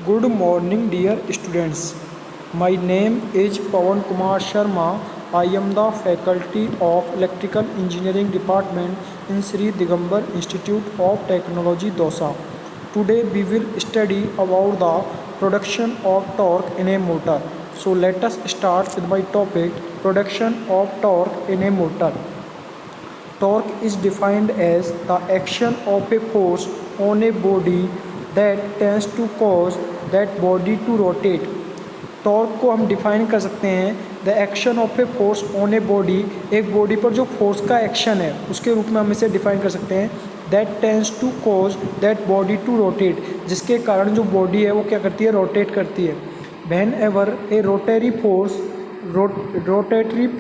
Good morning, dear students. My name is Pawan Kumar Sharma. I am the faculty of Electrical Engineering Department in Sri Digambar Institute of Technology, Dosa. Today we will study about the production of torque in a motor. So let us start with my topic, production of torque in a motor. Torque is defined as the action of a force on a body that tends to cause that body to rotate. Torque को हम define कर सकते हैं the action of a force on a body, एक body पर जो force का action है उसके रूप में हम इसे डिफाइन कर सकते हैं that tends to cause that body to rotate, जिसके कारण जो बॉडी है वो क्या करती है, रोटेट करती है. Whenever a rotatory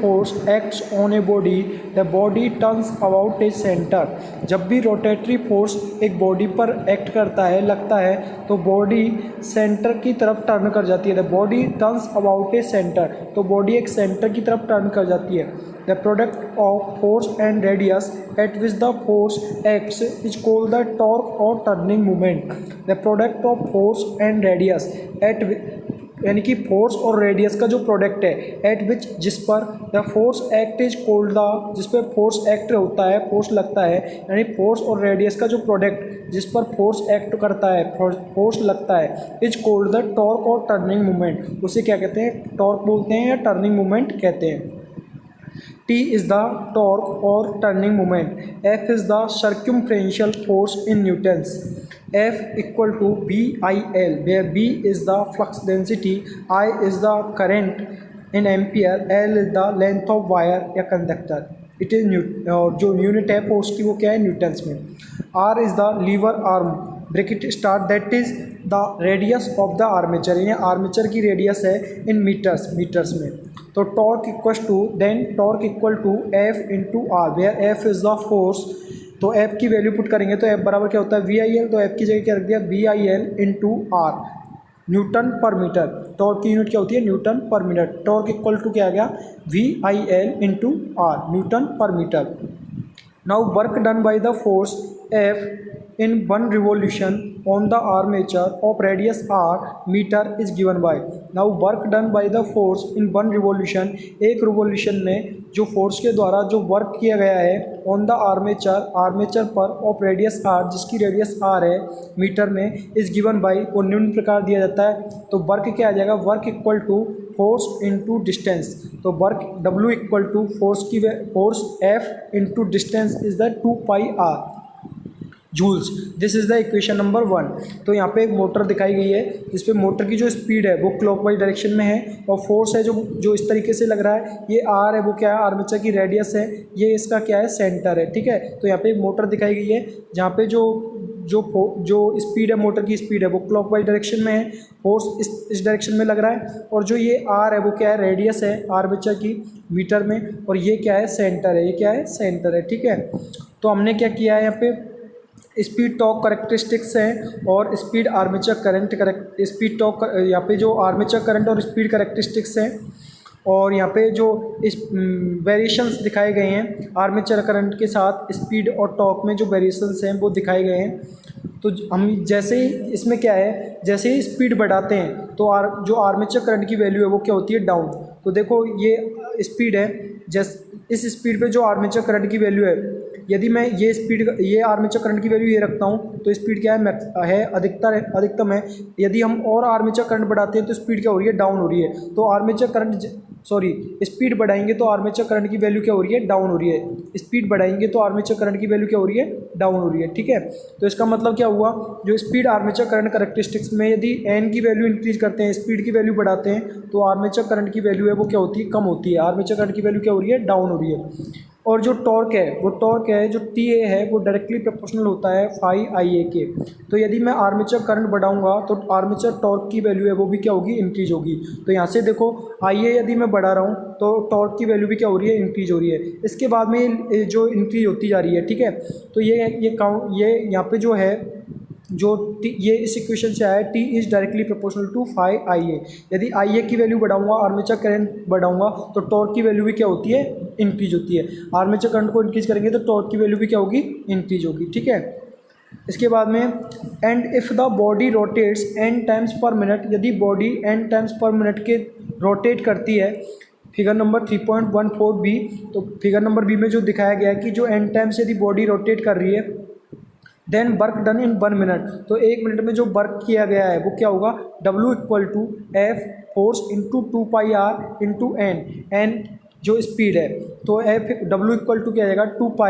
force acts on a body the body turns about a centre. जब भी रोटेटरी फोर्स एक बॉडी पर एक्ट करता है, लगता है, तो बॉडी सेंटर की तरफ टर्न कर जाती है. The body turns about a centre, तो बॉडी एक सेंटर की तरफ टर्न कर जाती है. The product of force and radius at which the force acts is called the torque और turning movement. The product of force and radius at, यानी कि फोर्स और रेडियस का जो प्रोडक्ट है, एट विच, जिस पर the force act is cold the, जिस पर फोर्स एक्ट होता है, फोर्स लगता है, यानी फोर्स और रेडियस का जो प्रोडक्ट जिस पर फोर्स एक्ट करता है, फोर्स लगता है, इज कोल्ड द टॉर्क और टर्निंग मूवमेंट. उसे क्या कहते हैं, टॉर्क बोलते हैं या टर्निंग मूवमेंट कहते हैं. T is the torque or turning moment. F is the circumferential force in newtons. F equal to VIL, where V is the flux density, I is the current in ampere, L is the length of wire या conductor. It is जो unit है force की वो क्या है, Newton's में. R is the lever arm bracket start that is the radius of the armature, यानी armature की रेडियस है इन मीटर्स में. तो torque equal to, then torque equal to F into R, where F is the force. तो F की value put करेंगे तो F बराबर क्या होता है, वी आई एल. तो एफ की जगह क्या रख दिया, V I L into R, newton per metre. Torque की यूनिट क्या होती है, Newton per metre. Torque equal to क्या आ गया, V I L into R, newton per metre. Now work done by the force F in one revolution on the armature of radius r meter is given by. Now work done by the force in one revolution, एक revolution में जो force के द्वारा जो work किया गया है on the armature पर ऑफ रेडियस r, जिसकी रेडियस r है मीटर में, इज गिवन बाई, वो निम्न प्रकार दिया जाता है. तो वर्क क्या आ जाएगा, work equal to force into distance. तो work W equal to force F into distance is the 2πr joules. This is the equation number 1. तो यहाँ पे एक मोटर दिखाई गई है जिस पे मोटर की जो स्पीड है वो क्लॉकवाइज डायरेक्शन में है, और फोर्स है जो इस तरीके से लग रहा है, ये आर है, वो क्या है, आर्मेचर की रेडियस है, ये इसका क्या है, सेंटर है. ठीक है. तो यहाँ पे एक मोटर दिखाई गई है जहाँ पे जो स्पीड है, मोटर की स्पीड है वो क्लॉकवाइज डायरेक्शन में है, फोर्स इस डायरेक्शन में लग रहा है, और जो ये आर है वो क्या है, रेडियस है आर्मेचर की मीटर में, और ये क्या है, सेंटर है, ये क्या है, सेंटर है. ठीक है. तो हमने क्या किया है, यहाँ पे स्पीड टॉर्क करेक्टरिस्टिक्स हैं और speed armature current speed torque, यहाँ पे जो आर्मेचर करंट और स्पीड करेक्टरिस्टिक्स हैं, और यहाँ पे जो इस वेरिएशंस दिखाए गए हैं आर्मेचर करंट के साथ स्पीड और टॉर्क में जो वेरिएशंस हैं वो दिखाए गए हैं. तो हम जैसे ही इसमें क्या है, जैसे ही स्पीड बढ़ाते हैं तो जो आर्मेचर करंट की वैल्यू है वो क्या होती है, डाउन. तो देखो ये स्पीड है, इस स्पीड पे जो आर्मेचर करंट की वैल्यू है, यदि मैं ये आर्मेचर करंट की वैल्यू ये रखता हूँ तो स्पीड क्या है, अधिकतम है. यदि हम और आर्मेचर करंट बढ़ाते हैं तो स्पीड क्या हो रही है, डाउन हो रही है. तो स्पीड बढ़ाएंगे तो आर्मेचर करंट की वैल्यू क्या हो रही है, डाउन हो रही है. स्पीड बढ़ाएंगे तो आर्मेचर करंट की वैल्यू क्या हो रही है, डाउन हो रही है. ठीक है. तो इसका मतलब क्या हुआ, जो स्पीड आर्मेचर करंट करेक्टरिस्टिक्स में यदि एन की वैल्यू इंक्रीज करते हैं, स्पीड की वैल्यू बढ़ाते हैं, तो आर्मेचर करंट की वैल्यू है वो क्या होती है, कम होती है. आर्मेचर करंट की वैल्यू क्या हो रही है, डाउन हो रही है. और जो टॉर्क है जो TA है वो डायरेक्टली प्रोपोर्शनल होता है फाई IA के. तो यदि मैं आर्मेचर करंट बढ़ाऊंगा तो आर्मेचर टॉर्क की वैल्यू है वो भी क्या होगी, इंक्रीज होगी. तो यहाँ से देखो IA यदि मैं बढ़ा रहा हूँ तो टॉर्क की वैल्यू भी क्या हो रही है, इंक्रीज हो रही है. इसके बाद में जो इंक्रीज होती जा रही है. ठीक है. तो ये यहाँ पे जो है ये इस इक्वेशन से आया, T is directly proportional to phi IA. यदि IA की वैल्यू बढ़ाऊंगा, आर्मेचर करंट बढ़ाऊंगा, तो टॉर्क की वैल्यू भी क्या होती है, इंक्रीज होती है. आर्मेचर करंट को इंक्रीज करेंगे तो टॉर्क की वैल्यू भी क्या होगी, इंक्रीज होगी. ठीक है. इसके बाद में and if the body rotates n times per minute, यदि body n times per minute के रोटेट करती है, फिगर नंबर 3.14 बी। तो फिगर नंबर बी में जो दिखाया गया है कि जो n टाइम्स यदि बॉडी रोटेट कर रही है, then work done in 1 minute, तो 1 मिनट में जो वर्क किया गया है वो क्या होगा, W equal to F force into 2πr into N जो स्पीड है, तो एफ W इक्वल टू क्या आ जाएगा 2π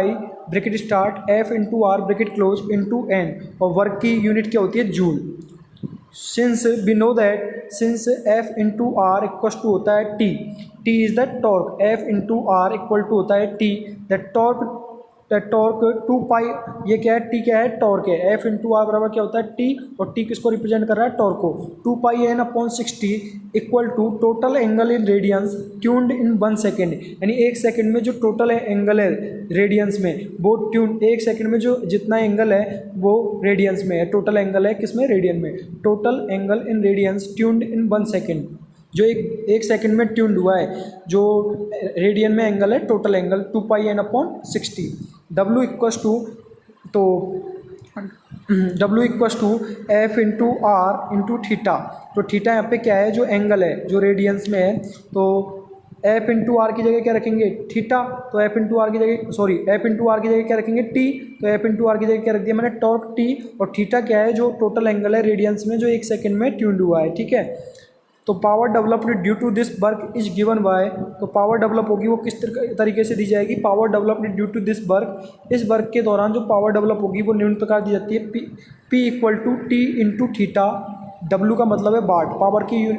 bracket start F into R bracket close into N, और वर्क की यूनिट क्या होती है, joule. Since we know that since F into R equal to होता है T, T is the torque, F into R equal to होता है T, the torque 2π, ये क्या है, टी क्या है, टॉर्क है, एफ इंटू आर बराबर क्या होता है टी, और टी किसको रिप्रेजेंट कर रहा है, टॉर्क को, 2πn/60 equal to total angle in radians turned in 1 second, यानी 1 सेकेंड में जो टोटल एंगल है रेडियंस में वो ट्यून, 1 सेकेंड में जो जितना एंगल है वो रेडियंस में है, टोटल एंगल है किसमें, रेडियन में, total angle in radians turned in 1 second, जो एक सेकंड में ट्यून्ड हुआ है, जो रेडियन में एंगल है, total angle 2πn/60, W equals to, तो W equals to F into R into theta, तो थीटा यहाँ पे क्या है, जो एंगल है जो रेडियंस में है, तो एफ इंटू आर की जगह क्या रखेंगे, थीटा, तो एफ इंटू आर की जगह एफ इंटू आर की जगह क्या रखेंगे, टी, तो एफ इंटू आर की जगह क्या रख दिया मैंने, टॉर्क टी, और थीटा क्या है, जो टोटल एंगल है रेडियंस में जो 1 सेकेंड में ट्यून्ड हुआ है, ठीक है। तो power developed due to this work is given by, तो पावर डेवलप होगी वो किस तरीके से दी जाएगी, power developed due to this work, इस वर्क के दौरान जो पावर डेवलप होगी वो निम्न प्रकार दी जाती है, P equal to T into theta, W का मतलब है वाट,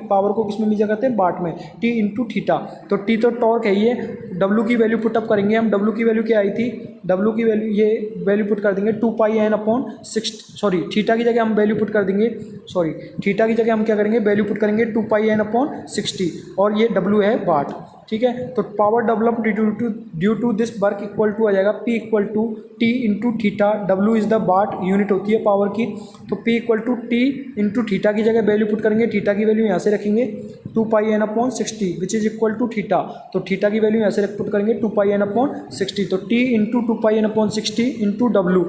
पावर को किस में मीजर करते हैं, वाट में, T इंटू थीटा, तो T तो टॉर्क है ये, W की वैल्यू पुटअप करेंगे हम, W की वैल्यू क्या आई थी, W की वैल्यू ये वैल्यू पुट कर देंगे 2πn/60, सॉरी थीटा की जगह हम वैल्यू पुट कर देंगे, सॉरी थीटा की जगह हम क्या करेंगे, वैल्यू पुट करेंगे 2πn/60, और ये W है वाट, ठीक है। तो power develop due to this work equal to आ जाएगा P equal to T into theta, W is the watt, unit होती है पावर की, तो P equal to T into theta की जगह वैल्यू पुट करेंगे, थीटा की वैल्यू यहाँ से रखेंगे 2πn/60 which is equal to theta, तो थीटा की वैल्यू यहाँ से पुट करेंगे 2πn/60, तो T into 2πn/60 into W,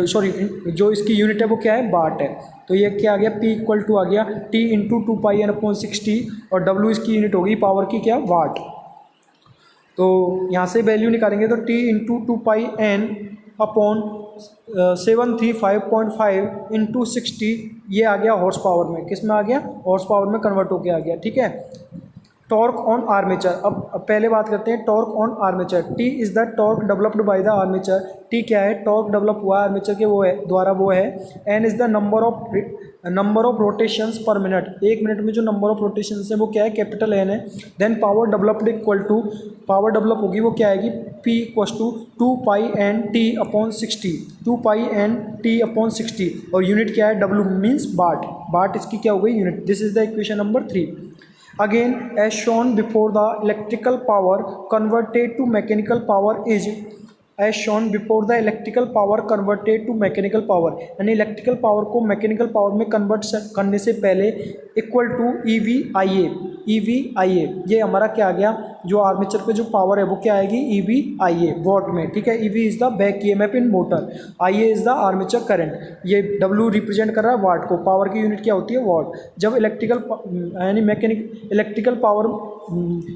sorry जो इसकी यूनिट है वो क्या है, वाट है, तो ये क्या आ गया, P इक्वल टू आ गया T इंटू 2πn/60, और W इसकी यूनिट होगी पावर की क्या, वाट। तो यहाँ से वैल्यू निकालेंगे तो T इंटू 2πn/735.5 इंटू 60, ये आ गया हॉर्स पावर में, किस में आ गया, हॉर्स पावर में कन्वर्ट होके आ गया, ठीक है। टॉर्क ऑन आर्मेचर, अब पहले बात करते हैं torque on armature, T is the torque developed by the armature, T क्या है, टॉर्क डेवलप हुआ है आर्मेचर के वो है द्वारा, वो है, N is the number of rotations per minute, 1 minute में जो नंबर ऑफ रोटेशंस है वो क्या है, कैपिटल N है, then power developed equal to, power develop होगी वो क्या आएगी, P equal to 2πn/T/60, 2πn/T/60, और यूनिट क्या है, W मीन्स वाट, वाट इसकी क्या हो गई, unit. This is the equation number 3। Again, as shown before, the electrical power converted to mechanical power is, as shown before, the electrical power converted to mechanical power, यानी electrical power को mechanical power में convert करने से पहले equal to EVIA, EVIA ये हमारा क्या आ गया, जो आर्मेचर पे जो पावर है वो क्या आएगी, EVIA वॉट में, ठीक है। EV is the back EMF in motor, IA is the armature current, ये W रिप्रेजेंट कर रहा है वाट को, पावर की यूनिट क्या होती है, वॉट। जब इलेक्ट्रिकल यानी electrical power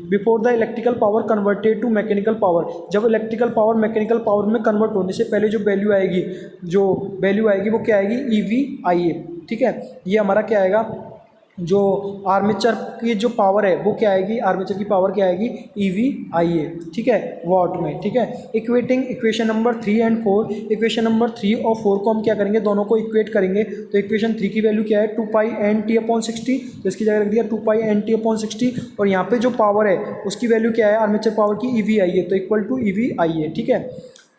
before the electrical power converted to mechanical power, जब इलेक्ट्रिकल पावर मैकेनिकल पावर में कन्वर्ट होने से पहले जो वैल्यू आएगी वो क्या आएगी, EVIA, ठीक है। ये हमारा क्या आएगा, जो आर्मेचर की जो पावर है वो क्या आएगी, आर्मेचर की पावर क्या आएगी, EVIA, ठीक है, वॉट में, ठीक है। Equating equation number 3 and 4, equation number 3 और 4 को हम क्या करेंगे, दोनों को इक्वेट करेंगे, तो इक्वेशन 3 की वैल्यू क्या है, 2πn/T/60, तो इसकी जगह रख दिया 2πn/T/60, और यहाँ पे जो पावर है उसकी वैल्यू क्या है, आर्मेचर पावर की EVIA, तो इक्वल टू EVIA, ठीक है।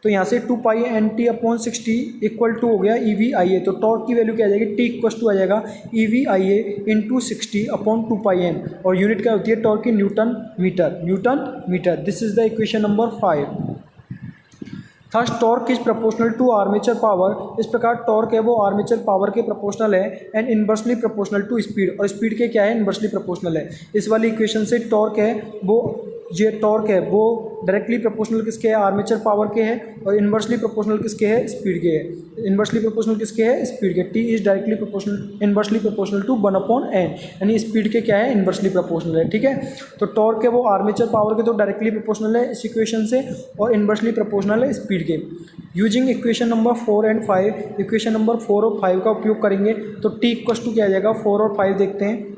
तो यहाँ से 2πn/T/60 इक्वल टू हो गया EVIA, तो टॉर्क की वैल्यू क्या आ जाएगी, T इक्वल टू आ जाएगा EVIA इंटू 60/2πn, और यूनिट क्या होती है टॉर्क की, newton metre. This is the equation number 5। Thus torque is proportional to armature power, इस प्रकार टॉर्क है वो आर्मेचर पावर के प्रोपोर्शनल है, and inversely proportional to speed, और स्पीड के क्या है, इन्वर्सली प्रोपोर्शनल है। इस वाली इक्वेशन से टॉर्क है वो ये टॉर्क है वो डायरेक्टली प्रोपोर्शनल किसके है, आर्मेचर पावर के है, और इन्वर्सली प्रोपोर्शनल किसके है, स्पीड के है। इन्वर्सली प्रोपोर्शनल किसके है, स्पीड के। T is directly proportional inversely proportional to 1/n, यानी स्पीड के क्या है, इन्वर्सली प्रोपोर्शनल है। ठीक है, तो टॉर्क है वो आर्मेचर पावर के तो डायरेक्टली प्रोपोर्शनल है इस इक्वेशन से, और इन्वर्सली प्रोपोर्शनल है स्पीड के। Using equation number 4 and 5, equation number 4 और 5 का उपयोग करेंगे तो टी इक्वल टू क्या आ जाएगा, 4 और 5 देखते हैं।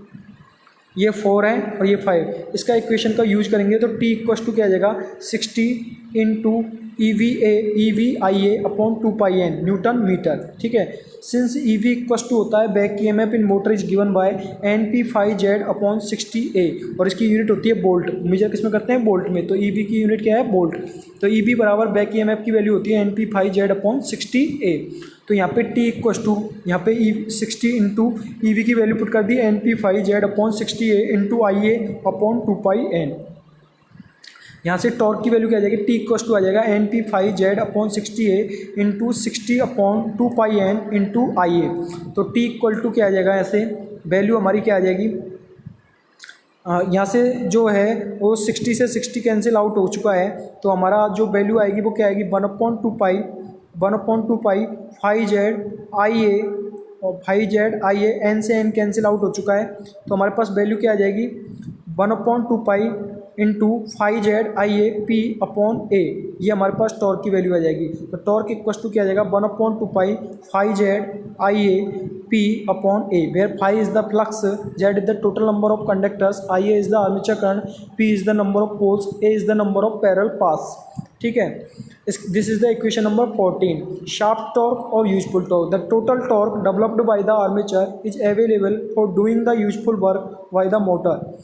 ये 4 है और ये 5, इसका इक्वेशन का यूज करेंगे तो टी इक्वल टू क्या आ जाएगा, 60 into EV/IA upon 2πn Newton metre. ठीक है, सिंस EV इक्वल टू होता है back EMF in motor is given bye NP5Z upon 60A, और इसकी यूनिट होती है बोल्ट। मेजर किस में करते हैं, बोल्ट में, तो EV की यूनिट क्या है, बोल्ट। तो EV बराबर बैक EMF की वैल्यू होती है NP5Z अपॉन 60A। तो यहाँ पे T इक्वल टू, यहाँ पे 60 इंटू EV की वैल्यू पुट कर दी NP5Z upon 60A into IA upon 2πn। यहाँ से टॉर्क की वैल्यू क्या आ जाएगी, T इक्वल टू आ जाएगा NP5Z upon 60A into 60 upon 2πn into IA। तो T इक्वल टू क्या आ जाएगा, ऐसे वैल्यू हमारी क्या आ जाएगी, यहाँ से जो है वो 60 से 60 कैंसिल आउट हो चुका है, तो हमारा जो वैल्यू आएगी वो क्या आएगी, 1/2 5Z IA, और 5Z IA n से n कैंसिल आउट हो चुका है, तो हमारे पास वैल्यू क्या आ जाएगी, 1/2 into 5Z IA P upon A, ये हमारे पास टॉर्क की वैल्यू आ जाएगी। तो टॉर्क इक्वल टू क्या आ जाएगा, 1/2 5Z IA P upon A, where 5 is the flux, Z is the total number of conductors, IA is the armature current, P is the number of poles, A is the number of parallel paths. ठीक है, this is the equation number 14। Shaft torque और useful torque, the total torque developed by the armature is available for doing the useful work by the motor.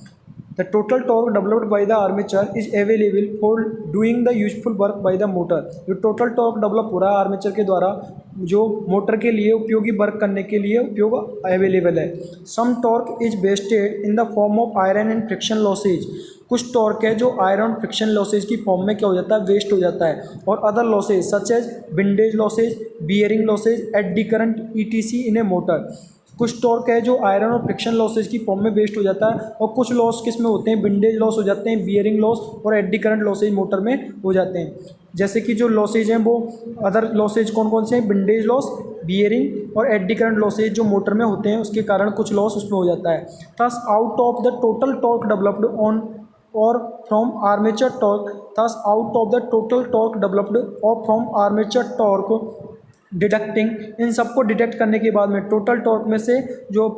The total torque developed by the armature is available for doing the useful work by the motor। जो total torque develop हो रहा है armature के द्वारा जो motor के लिए उपयोगी वर्क करने के लिए उपयोग अवेलेबल है। Some torque is wasted in the form of iron and friction losses, कुछ टॉर्क है जो आयरन फ्रिक्शन लॉसेज की फॉर्म में क्या हो जाता है, वेस्ट हो जाता है। और other losses such as windage losses, bearing losses, eddy current ETC in a motor. कुछ टॉर्क है जो आयरन और फ्रिक्शन लॉसेज की फॉर्म में वेस्ट हो जाता है, और कुछ लॉस किस में होते हैं, विंडेज लॉस हो जाते हैं, बियरिंग लॉस और एडी करंट लॉसेज मोटर में हो जाते हैं। जैसे कि जो लॉसेज हैं वो अदर लॉसेज कौन कौन से हैं, विंडेज लॉस, बियरिंग और एडी करंट लॉसेज जो मोटर में होते हैं उसके कारण कुछ लॉस उसमें हो जाता है। Thus out of the total torque developed on और from armature torque, thus out of the total torque developed और फ्रॉम आर्मेचर टॉर्क डिडक्टिंग, इन सबको डिडक्ट करने के बाद में टोटल टॉर्क में से जो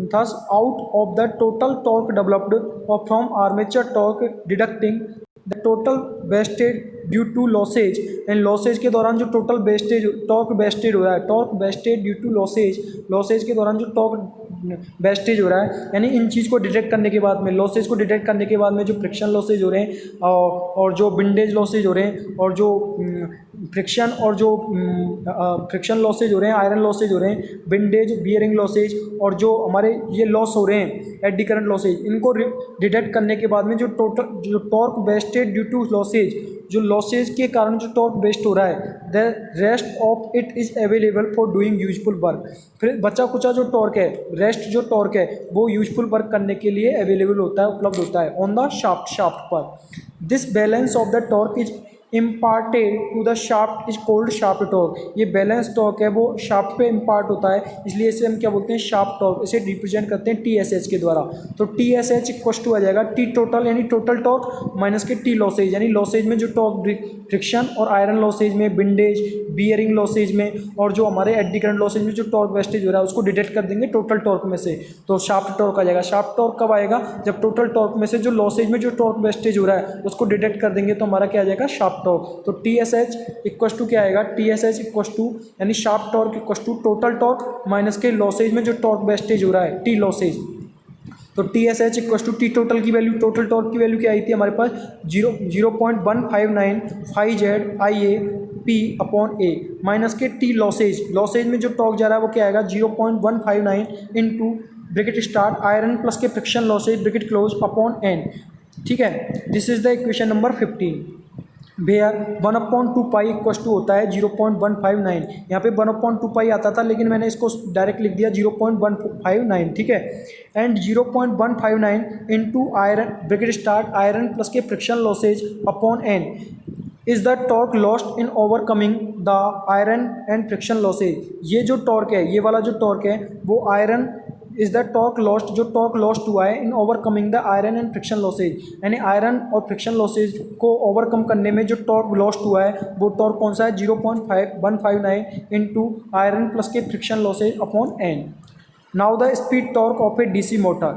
thus out of the total torque developed और from armature torque deducting the total wasted due to losses, and losses के दौरान जो टोटल वेस्टेज टॉर्क वेस्टेड हो रहा है, torque wasted due to losses, losses के दौरान जो टॉर्क वेस्टेज हो रहा है, यानी इन चीज़ को डिटेक्ट करने के बाद में, लॉसेज को डिटेक्ट करने के बाद में जो फ्रिक्शन लॉसेज हो रहे हैं और जो विंडेज लॉसेज हो रहे हैं और जो फ्रिक्शन और जो फ्रिक्शन लॉसेज हो रहे हैं, आयरन लॉसेज हो रहे हैं, विंडेज बियरिंग लॉसेज और जो हमारे ये लॉस हो रहे हैं एडी करंट लॉसेज, इनको डिटेक्ट करने के बाद में जो टोटल जो torque wasted due to losses, जो लॉसेज के कारण जो टॉर्क वेस्ट हो रहा है, the rest of it is available for doing useful work. फिर बचा कुचा जो टॉर्क है, रेस्ट जो टॉर्क है वो यूजफुल वर्क करने के लिए अवेलेबल होता है, उपलब्ध होता है ऑन द शाफ्ट पर। This balance of the torque is imparted to the shaft is called shaft torque. ये बैलेंस टॉर्क है वो शाफ्ट पे इम्पार्ट होता है, इसलिए इसे हम क्या बोलते हैं, शाफ्ट टॉर्क। इसे रिप्रेजेंट करते हैं TSH के द्वारा। तो TSH इक्वल टू आ जाएगा T टोटल यानी टोटल टॉर्क माइनस के T लॉसेज, यानी लॉसेज में जो टॉर्क फ्रिक्शन और आयरन लॉसेज में, विंडेज बियरिंग लॉसेज में और जो हमारे एडी करंट लॉसेज में जो टॉर्क वेस्टेज हो रहा है उसको डिटेक्ट कर देंगे टोटल टॉर्क में से, तो शाफ्ट टॉर्क आ जाएगा। शाफ्ट टॉर्क कब आएगा, जब टोटल टॉर्क में से जो लॉसेज में जो टॉर्क वेस्टेज हो रहा है उसको डिटेक्ट कर देंगे, तो हमारा क्या आ जाएगा, शाफ्ट टॉर्क। तो TSH इक्वल टू क्या आएगा, TSH इक्वल टू यानी shaft torque equal to total torque minus के लॉसेज में जो टॉर्क वेस्टेज हो रहा है T लॉसेज। तो TSH equal to T total की वैल्यू, टोटल टॉर्क की वैल्यू क्या आई थी हमारे पास 0.159 5Z IA P upon A minus के T लॉसेज, लॉसेज में जो टॉर्क जा रहा है वो क्या आएगा 0.159 into bracket start iron plus के friction losses bracket close upon N। ठीक है, this is the equation number 15। Where 1/2 pi equals to होता है 0.159। यहाँ पे 1/2 पाई आता था लेकिन मैंने इसको डायरेक्ट लिख दिया 0.159, ठीक है। And 0.159 into iron bracket start iron plus के friction losses upon N is the torque lost in overcoming the iron and friction losses. ये जो टॉर्क है, ये वाला जो टॉर्क है वो iron is the torque lost, जो टॉर्क लॉस्ट हुआ है इन overcoming the iron and friction losses, यानी आयरन और फ्रिक्शन लॉसेज को ओवरकम करने में जो टॉर्क लॉस्ट हुआ है वो टॉर्क कौन सा है 0.159 इंटू आयरन प्लस के friction losses upon N. Now the speed torque of a DC motor.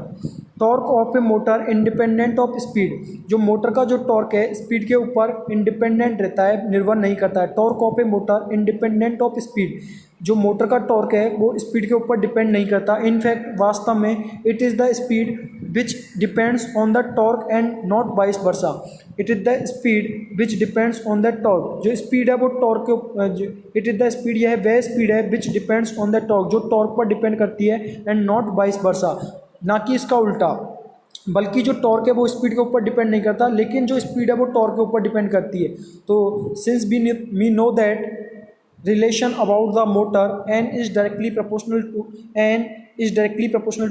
Torque of a motor independent of speed. जो मोटर का जो टॉर्क है स्पीड के ऊपर इंडिपेंडेंट रहता है, निर्भर नहीं करता है। Torque of a motor independent of speed. जो मोटर का टॉर्क है वो स्पीड के ऊपर डिपेंड नहीं करता। इनफैक्ट वास्तव में it is the speed which depends on the torque and not vice versa. It is the speed which depends on the torque. जो स्पीड है वो टॉर्क के, इट इज़ द स्पीड, यह वह स्पीड है which depends on the torque, जो torque पर depend करती है, एंड नॉट वाइस वर्सा, ना कि इसका उल्टा। बल्कि जो टॉर्क है वो स्पीड के ऊपर डिपेंड नहीं करता, लेकिन जो स्पीड है वो टॉर्क के ऊपर डिपेंड करती है। तो since we know that relation about the motor n is directly proportional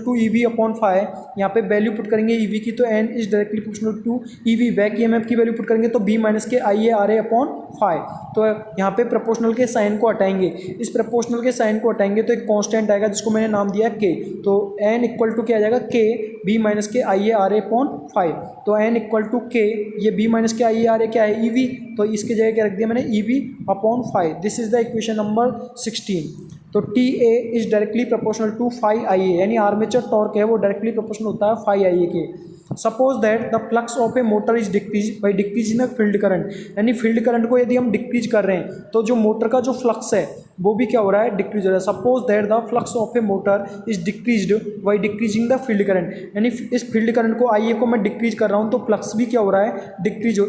to EV upon phi। यहाँ पे वैल्यू पुट करेंगे EV की तो n is directly proportional to EV। Back EMF की वैल्यू पुट करेंगे तो B माइनस के IA upon phi। तो यहाँ पे प्रोपोर्शनल के साइन को हटाएंगे, इस प्रोपोर्शनल के साइन को हटाएंगे तो एक कांस्टेंट आएगा जिसको मैंने नाम दिया K। तो n इक्वल टू क्या आ जाएगा K B माइनस के IA अपॉन phi। तो n इक्वल टू K, ये B माइनस के IA क्या है EV, तो इसके जगह क्या रख दिया मैंने EV upon phi। This is the equation number 16। तो T A is directly proportional to phi I A, यानी आर्मेचर टॉर्क है वो डायरेक्टली प्रोपोर्शनल होता है फाई आई ए के। Suppose that the flux of a motor is decrease by decrease in field current, यानी field current को यदि हम डिक्रीज कर रहे हैं तो जो मोटर का जो फ्लक्स है वो भी क्या हो रहा है, डिक्रीज हो रहा है। Suppose that the flux of a motor is decreased by decreasing the field current, यानी इस फील्ड करंट को आई ए को मैं डिक्रीज कर रहा हूँ तो फ्लक्स भी क्या हो रहा है, डिक्रीज,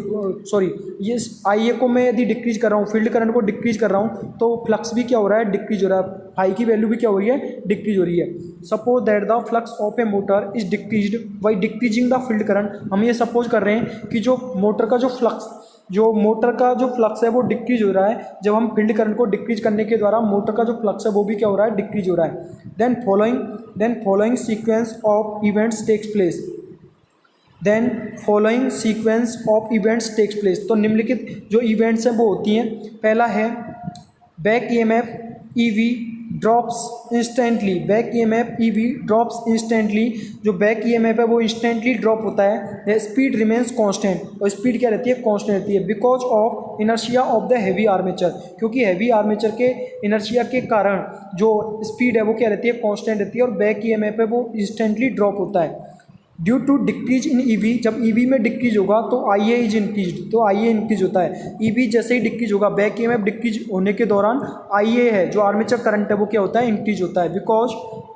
सॉरी ये आई ए को मैं यदि डिक्रीज कर रहा हूँ, फील्ड करंट को डिक्रीज कर रहा हूँ तो फ्लक्स भी क्या हो रहा है, डिक्रीज हो रहा है, फाई की वैल्यू भी क्या हो रही है, डिक्रीज हो रही है। Suppose that the flux of a motor is decreased by decreasing the field current, हम ये सपोज कर रहे हैं कि जो मोटर का जो फ्लक्स है वो डिक्रीज हो रहा है जब हम फील्ड करंट को डिक्रीज करने के द्वारा मोटर का जो फ्लक्स है वो भी क्या हो रहा है, डिक्रीज हो रहा है। Then following sequence of events takes place, तो निम्नलिखित जो इवेंट्स हैं वो होती हैं। पहला है back EMF EV drops instantly, back EMF EV drops instantly, जो बैक ईएमएफ है वो इंस्टेंटली ड्रॉप होता है। स्पीड रिमेन्स कांस्टेंट, और स्पीड क्या रहती है, कांस्टेंट रहती है, because of inertia of the heavy armature, क्योंकि हैवी आर्मेचर के इनर्शिया के कारण जो स्पीड है वो क्या रहती है, कांस्टेंट रहती है, और बैक ईएमएफ है वो इंस्टेंटली ड्रॉप होता है। Due to decrease in EV, जब ईवी में डिक्रीज होगा तो आईए इज इंक्रीज, तो आईए इंक्रीज होता है। ईवी जैसे ही डिक्रीज होगा, बैक ईएमएफ डिक्रीज होने के दौरान आईए है जो आर्मेचर करंट है वो क्या होता है, इंक्रीज होता है, बिकॉज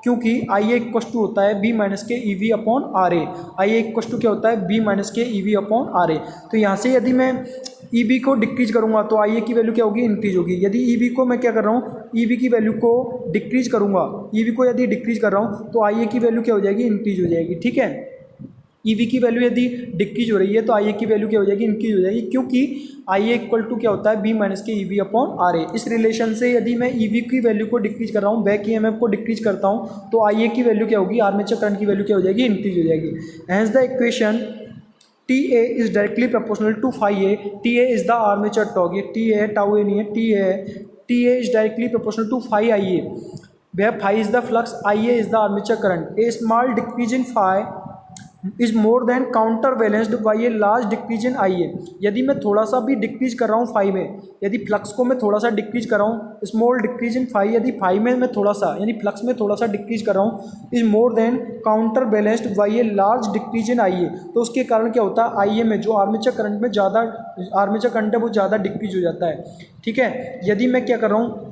क्योंकि आईए इक्वल टू होता है बी माइनस के ईवी अपॉन आर ए। आईए इक्वल टू क्या होता है, बी माइनस के ईवी अपॉन आर ए। तो यहाँ से यदि मैं ईवी को डिक्रीज करूँगा तो आईए की वैल्यू क्या होगी, इंक्रीज होगी। यदि ईवी को मैं क्या कर रहा हूँ, ईवी की वैल्यू को डिक्रीज करूँगा, ईवी को यदि डिक्रीज कर रहा हूँ तो आईए की वैल्यू क्या हो जाएगी, इंक्रीज हो जाएगी, ठीक है। ईवी की वैल्यू यदि डिक्रीज हो रही है तो आईए की वैल्यू क्या हो जाएगी, इंक्रीज हो जाएगी, क्योंकि आईए इक्वल टू क्या होता है, बी माइनस के ईवी अपॉन आर ए। इस रिलेशन से यदि मैं ईवी की वैल्यू को डिक्रीज कर रहा हूँ, बैक ईएमएफ को डिक्रीज करता हूँ तो आईए की वैल्यू क्या होगी, आर्मेचर करंट की वैल्यू क्या हो जाएगी, इंक्रीज हो जाएगी। Hence the equation T A is directly proportional to phi A. T A is the armature torque, ये टी ए टाउ ए नहीं है, टी ए है। T A is directly proportional to phi I A, where phi is the flux, I A is the armature current. A small decrease in phi is more than counter balanced by a large decrease in I A. यदि मैं थोड़ा सा भी decrease कर रहा हूँ phi में, यदि फ्लक्स को मैं थोड़ा सा डिक्रीज कर रहा हूँ, स्मॉल डिक्रीज इन फाई, यदि फाई में मैं थोड़ा सा यानी फ्लक्स में थोड़ा सा डिक्रीज कर रहा हूँ, is more than counter balanced by a large decrease in I A, तो उसके कारण क्या होता है, आई ए में जो आर्मेचर करंट में ज़्यादा आर्मेचर करंट है वो ज़्यादा डिक्रीज हो जाता है, ठीक है। यदि मैं क्या कर रहा हूँ,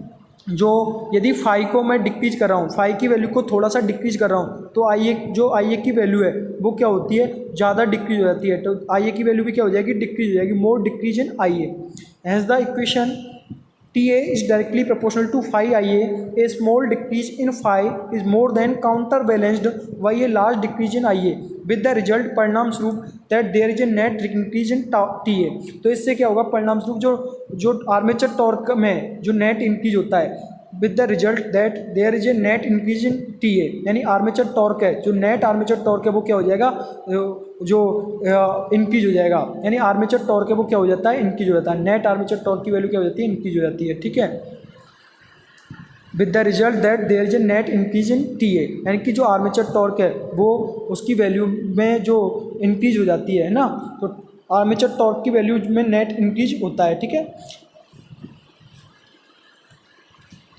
यदि फाई को मैं डिक्रीज कर रहा हूँ, फाई की वैल्यू को थोड़ा सा डिक्रीज कर रहा हूँ तो आई ए की वैल्यू है वो क्या होती है, ज़्यादा डिक्रीज हो जाती है, तो आई ए की वैल्यू भी क्या हो जाएगी, डिक्रीज हो जाएगी, more decrease in I A. Hence the equation T A is directly proportional to phi I A small decrease in phi is more than counter balanced by a large decrease in I A. With the result परिणाम स्वरूप that there is a net increase in T A. तो इससे क्या होगा, परिणाम स्वरूप जो armature torque में जो नेट इंक्रीज होता है, with the result that there is a net increase in T A, यानी आर्मेचर टॉर्क है, जो नेट आर्मेचर टॉर्क है वो क्या हो जाएगा, जो इंक्रीज हो जाएगा, यानी आर्मेचर टॉर्क है वो क्या हो जाता है, इंक्रीज हो जाता है। नेट आर्मेचर टॉर्क की वैल्यू क्या हो जाती है, इंक्रीज हो जाती है। ठीक है, with the result that there is a net increase in T A, यानी कि जो आर्मेचर टॉर्क है वो उसकी वैल्यू में जो इंक्रीज हो जाती है ना, तो आर्मेचर टॉर्क की वैल्यू में नेट इंक्रीज होता है। ठीक है,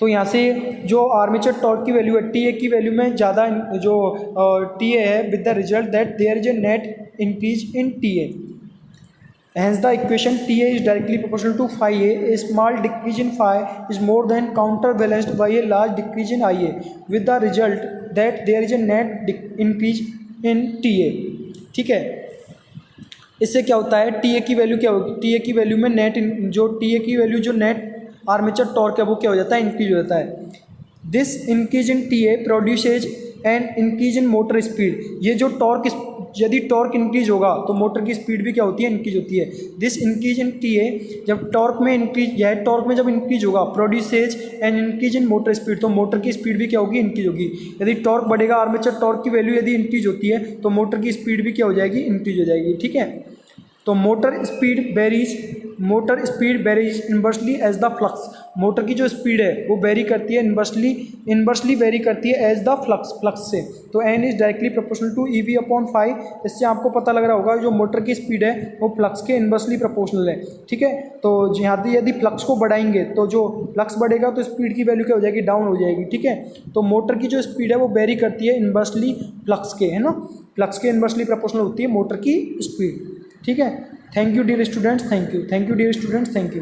तो यहाँ से जो आर्मेचर टॉर्क की वैल्यू है टी ए की वैल्यू में ज़्यादा जो टी ए है, with the result that there is a net increase in T A. Hence the equation TA is directly proportional to phi A. A small decrease in phi is more than counterbalanced by a large decrease in IA, with the result that there is a net increase in TA. ठीक है, इससे क्या होता है, TA की value क्या होगी, TA की वैल्यू में नेट जो TA की वैल्यू जो नेट आर्मेचर टॉर्क है वो क्या हो जाता है, इंक्रीज हो जाता है। This increase in TA produces and increase in motor speed. ये जो टॉर्क, यदि टॉर्क इंक्रीज होगा तो मोटर की स्पीड भी क्या होती है, इंक्रीज होती है। दिस इंक्रीज इन टी ए, जब टॉर्क में इंक्रीज, यह टॉर्क में जब इंक्रीज होगा, produces and increase in motor speed, तो मोटर की स्पीड भी क्या होगी, इंक्रीज होगी। यदि टॉर्क बढ़ेगा, आर्मेचर टॉर्क की वैल्यू यदि इंक्रीज होती है तो मोटर की स्पीड भी क्या हो जाएगी, इंक्रीज हो जाएगी। ठीक है, तो motor speed varies inversely as the flux. Motor की जो स्पीड है वो वेरी करती है इन्वर्सली वेरी करती है एज द फ्लक्स से। तो N is directly proportional to E V upon phi. इससे आपको पता लग रहा होगा जो मोटर की स्पीड है वो फ्लक्स के इन्वर्सली प्रोपोर्शनल है। ठीक है, तो यदि फ्लक्स को बढ़ाएंगे तो जो फ्लक्स बढ़ेगा तो स्पीड की वैल्यू क्या हो जाएगी, डाउन हो जाएगी। ठीक है, तो मोटर की जो स्पीड है वो वेरी करती है इन्वर्सली फ्लक्स के, है ना, फ्लक्स के इन्वर्सली प्रोपोर्शनल होती है मोटर की स्पीड। ठीक है, thank you dear students, thank you dear students, thank you.